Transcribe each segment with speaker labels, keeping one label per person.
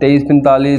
Speaker 1: 2345،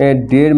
Speaker 1: 1.5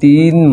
Speaker 1: 3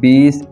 Speaker 1: 20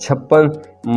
Speaker 1: 56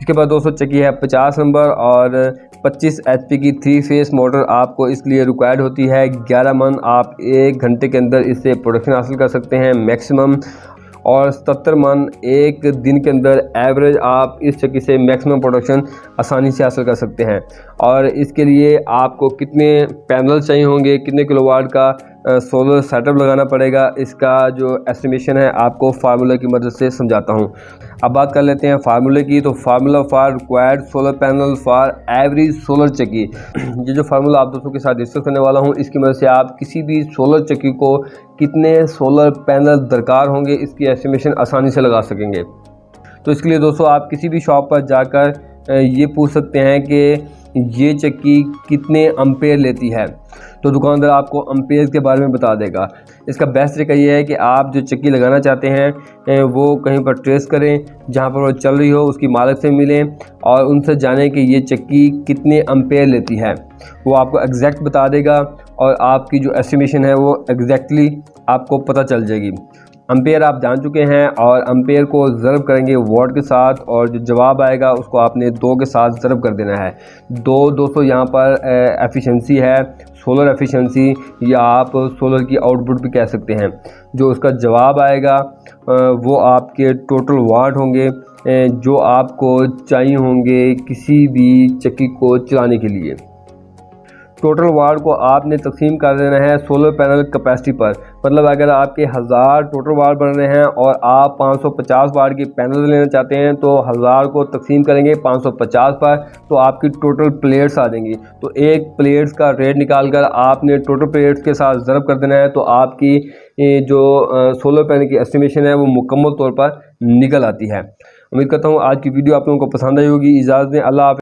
Speaker 1: इसके बाद दोस्तों चक्की है 50 नंबर और 25 HP की 3 फेस मोटर आपको इसके लिए रिक्वायर्ड होती है। 11 मन आप 1 घंटे के अंदर इससे प्रोडक्शन हासिल कर सकते हैं मैक्सिमम, और 77 मन एक दिन के अंदर एवरेज आप इस चक्की से मैक्सिमम प्रोडक्शन आसानी से हासिल कर सकते हैं। और इसके लिए आपको कितने पैनल चाहिए होंगे, कितने किलोवाट का सोलर सेटअप लगाना पड़ेगा, इसका जो एस्टिमेशन है आपको फार्मूला की मदद से समझाता हूं। अब बात कर लेते हैं फार्मूले की। तो formula for required solar panel for every solar चक्की, ये जो फार्मूला आप दोस्तों के साथ डिस्कस करने वाला हूं, इसकी मदद से आप किसी भी सोलर चक्की को कितने सोलर पैनल दरकार होंगे इसकी एस्टिमेशन आसानी से लगा सकेंगे। तो इसके लिए दोस्तों आप किसी भी शॉप पर जाकर ये पूछ सकते हैं कि ये चक्की कितने एम्पेयर लेती है, तो दुकानदार आपको एम्पेयर के बारे में बता देगा। इसका बेस्ट तरीका ये है कि आप जो चक्की लगाना चाहते हैं वो कहीं पर ट्रेस करें, जहाँ पर वो चल रही हो उसकी मालिक से मिलें और उनसे जानें कि ये चक्की कितने एम्पेयर लेती है। वो आपको एग्जैक्ट बता देगा और आपकी जो एस्टिमेशन है वो एग्जैक्टली आपको पता चल जाएगी। एम्पेयर आप जान चुके हैं और एम्पेयर को ज़रब करेंगे वॉट के साथ, और जो जवाब आएगा उसको आपने 2 के साथ ज़रब कर देना है। 2 दोस्तों यहाँ पर एफिशिएंसी है, सोलर एफिशिएंसी, या आप सोलर की आउटपुट भी कह सकते हैं। जो उसका जवाब आएगा वो आपके टोटल वाट होंगे जो आपको चाहिए होंगे किसी भी चक्की को चलाने के लिए। टोटल वाट को आपने तकसीम कर देना है सोलर पैनल कैपेसिटी पर। मतलब अगर आपके 1000 टोटल वाट बन रहे हैं और आप 550 वाट की पैनल लेना चाहते हैं तो 1000 को तकसीम करेंगे 550 पर, तो आपकी टोटल प्लेट्स आ जाएंगी। तो एक प्लेट्स का रेट निकाल कर आपने टोटल प्लेट्स के साथ ज़रब कर देना है, तो आपकी जो सोलर पैनल की एस्टिमेशन है वो मुकम्मल तौर पर निकल आती है। उम्मीद करता हूँ आज की वीडियो आप लोगों को पसंद आई होगी। इजाज़त दें, अल्लाह हाफ़िज़।